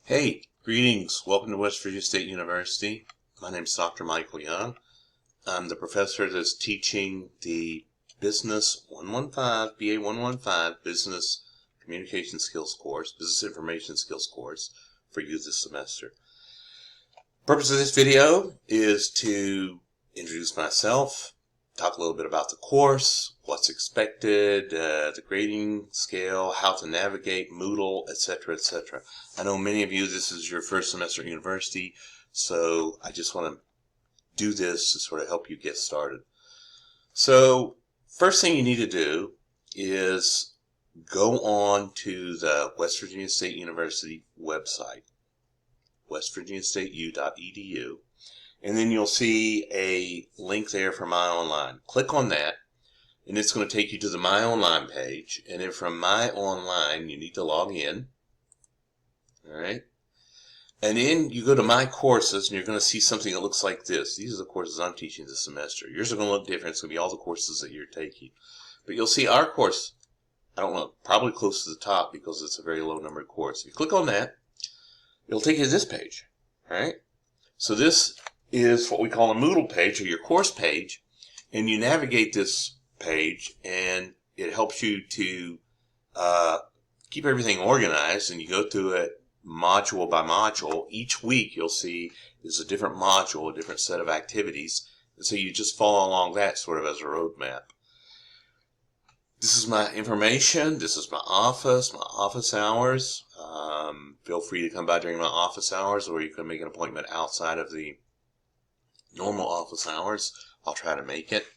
Hey, greetings. Welcome to West Virginia State University. My name is Dr. Michael Young. I'm the professor that's teaching the Business 115, BA 115 Business Communication Skills course, Business Information Skills course for you this semester. The purpose of this video is to introduce myself, talk a little bit about the course, what's expected, the grading scale, how to navigate Moodle, etc., etc. I know many of you, this is your first semester at university, so I just want to do this to sort of help you get started. So, first thing you need to do is go on to the West Virginia State University website, westvirginiastateu.edu. And then you'll see a link there for My Online. Click on that, and it's going to take you to the My Online page. And then from My Online, you need to log in. All right. And then you go to My Courses, and you're going to see something that looks like this. These are the courses I'm teaching this semester. Yours are going to look different. It's going to be all the courses that you're taking. But you'll see our course, I don't know, probably close to the top because it's a very low numbered course. If you click on that, it'll take you to this page. All right. So this is what we call a Moodle page, or your course page, and you navigate this page and it helps you to keep everything organized, and you go through it module by module. Each week you'll see is a different module, a different set of activities, and so you just follow along that sort of as a roadmap. This is my information, this is my office hours. Feel free to come by during my office hours, or you can make an appointment outside of the normal office hours. I'll try to make it.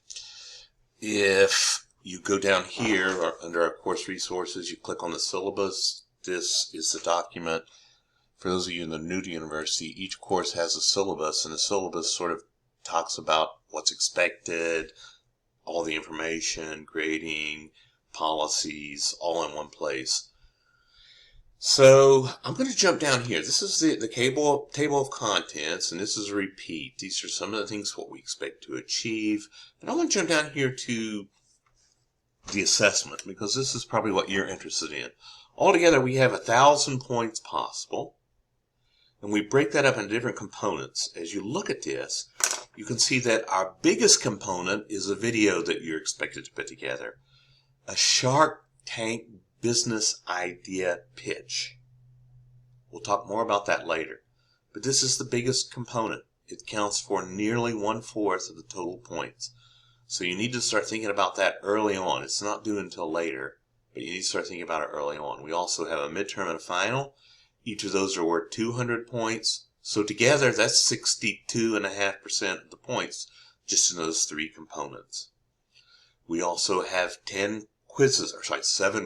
If you go down here or under our course resources, you click on the syllabus. This is the document. For those of you that are new to university, each course has a syllabus, and the syllabus sort of talks about what's expected, all the information, grading, policies, all in one place. So I'm going to jump down here. This is the table of contents, and this is a repeat. These are some of the things what we expect to achieve. And I want to jump down here to the assessment, because this is probably what you're interested in. Altogether, we have 1,000 points possible, and we break that up into different components. As you look at this, you can see that our biggest component is a video that you're expected to put together. A Shark Tank business idea pitch. We'll talk more about that later. But this is the biggest component. It counts for nearly 1/4 of the total points. So you need to start thinking about that early on. It's not due until later, but you need to start thinking about it early on. We also have a midterm and a final. Each of those are worth 200 points. So together, that's 62.5% of the points just in those three components. We also have 7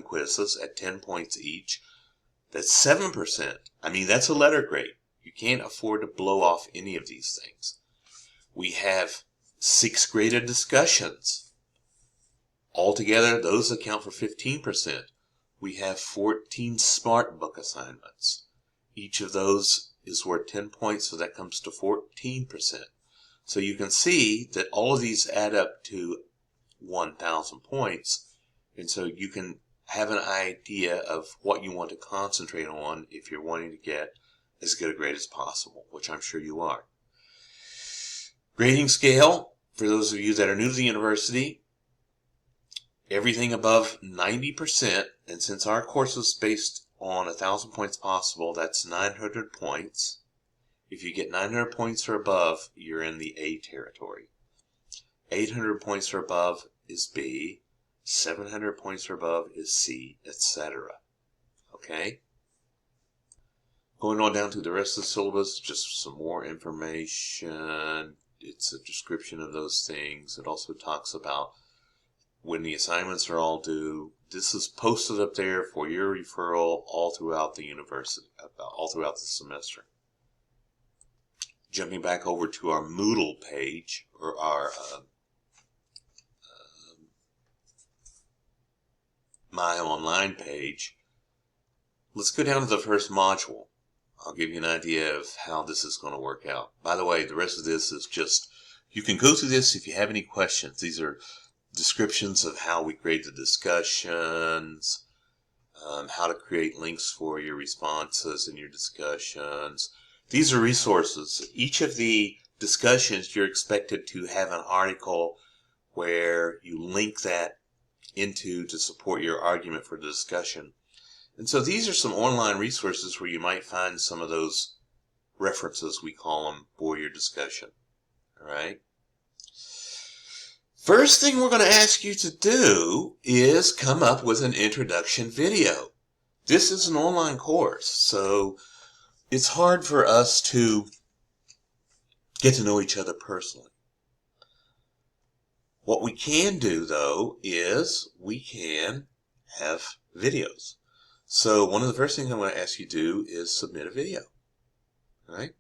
quizzes at 10 points each. That's 7%. I mean, that's a letter grade. You can't afford to blow off any of these things. We have 6 graded discussions. Altogether, those account for 15%. We have 14 smart book assignments. Each of those is worth 10 points, so that comes to 14%. So you can see that all of these add up to 1,000 points. And so you can have an idea of what you want to concentrate on if you're wanting to get as good a grade as possible, which I'm sure you are. Grading scale, for those of you that are new to the university, everything above 90%, and since our course is based on 1,000 points possible, that's 900 points. If you get 900 points or above, you're in the A territory. 800 points or above is B. 700 points or above is C, etc. Okay? Going on down to the rest of the syllabus, just some more information. It's a description of those things. It also talks about when the assignments are all due. This is posted up there for your referral all throughout the university, all throughout the semester. Jumping back over to our Moodle page, or our My Online page. Let's go down to the first module. I'll give you an idea of how this is going to work out. By the way, the rest of this is just, you can go through this if you have any questions. These are descriptions of how we grade the discussions, how to create links for your responses and your discussions. These are resources. Each of the discussions, you're expected to have an article where you link that into to support your argument for the discussion. And so these are some online resources where you might find some of those references, we call them, for your discussion. All right. First thing we're going to ask you to do is come up with an introduction video. This is an online course, so it's hard for us to get to know each other personally. What we can do, though, is we can have videos. So one of the first things I'm going to ask you to do is submit a video. All right?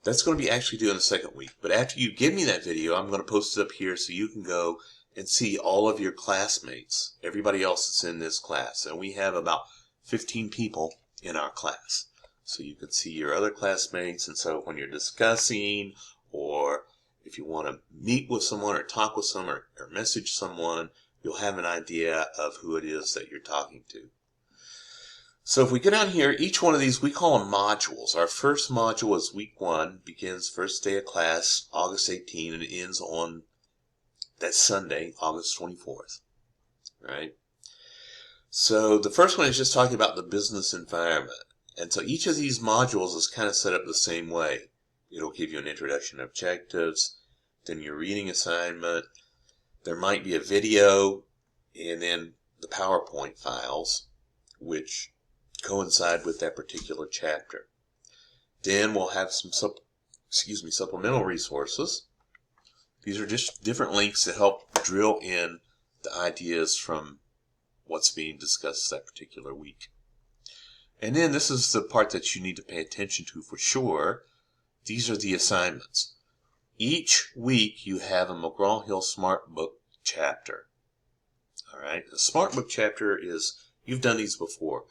That's going to be actually due in the second week. But after you give me that video, I'm going to post it up here so you can go and see all of your classmates, everybody else that's in this class. And we have about 15 people in our class. So you can see your other classmates. And so when you're discussing, or if you want to meet with someone or talk with someone or message someone, you'll have an idea of who it is that you're talking to. So if we go down here, each one of these, we call them modules. Our first module is week 1, begins first day of class, August 18, and it ends on that Sunday, August 24th. Right? So the first one is just talking about the business environment. And so each of these modules is kind of set up the same way. It'll give you an introduction to objectives, then your reading assignment, there might be a video, and then the PowerPoint files, which coincide with that particular chapter. Then we'll have some supplemental resources. These are just different links to help drill in the ideas from what's being discussed that particular week. And then this is the part that you need to pay attention to for sure. These are the assignments. Each week you have a McGraw-Hill Smart Book chapter. All right, a Smart Book chapter is, you've done these before.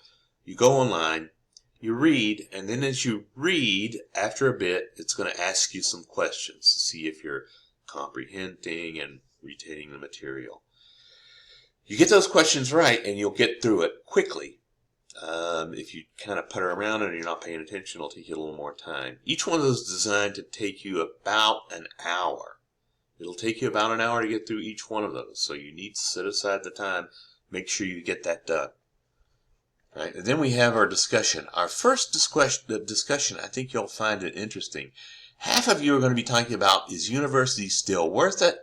You go online, you read, and then as you read, after a bit, it's going to ask you some questions to see if you're comprehending and retaining the material. You get those questions right, and you'll get through it quickly. If you kind of putter around and you're not paying attention, it'll take you a little more time. Each one of those is designed to take you about an hour. It'll take you about an hour to get through each one of those, so you need to set aside the time, make sure you get that done. Right? And then we have our discussion. Our first discussion, I think you'll find it interesting. Half of you are going to be talking about, is university still worth it?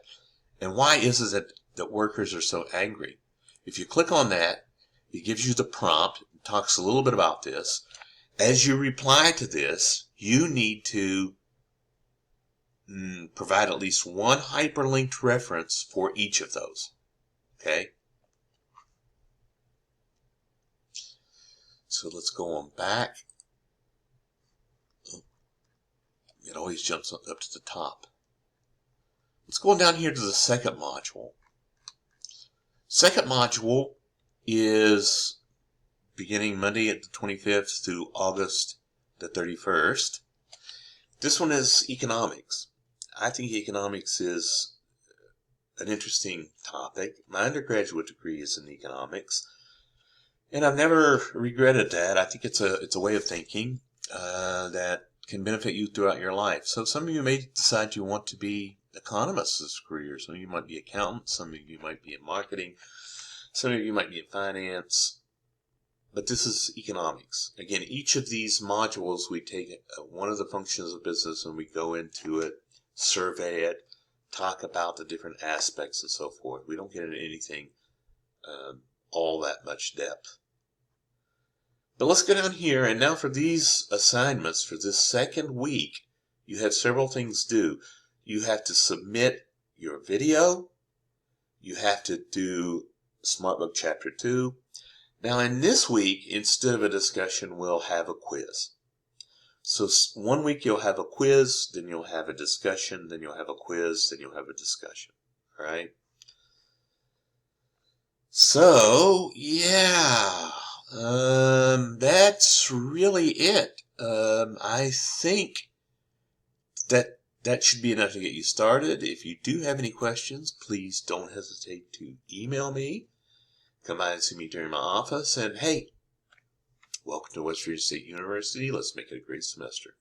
And why is it that workers are so angry? If you click on that, it gives you the prompt. It talks a little bit about this. As you reply to this, you need to provide at least one hyperlinked reference for each of those. Okay? So let's go on back. It always jumps up to the top. Let's go on down here to the second module. Second module is beginning Monday at the 25th through August the 31st. This one is economics. I think economics is an interesting topic. My undergraduate degree is in economics. And I've never regretted that. I think it's a way of thinking that can benefit you throughout your life. So some of you may decide you want to be economists as a career. Some of you might be accountants. Some of you might be in marketing. Some of you might be in finance. But this is economics. Again, each of these modules, we take one of the functions of business and we go into it, survey it, talk about the different aspects and so forth. We don't get into anything all that much depth. But let's go down here, and now for these assignments for this second week, you have several things to do. You have to submit your video. You have to do SmartBook Chapter 2. Now in this week, instead of a discussion, we'll have a quiz. So one week you'll have a quiz, then you'll have a discussion, then you'll have a quiz, then you'll have a discussion. All right? So, yeah. That's really it. I think that should be enough to get you started. If you do have any questions, please don't hesitate to email me come by and see me during my office. And hey, welcome to West Virginia State University. Let's make it a great semester.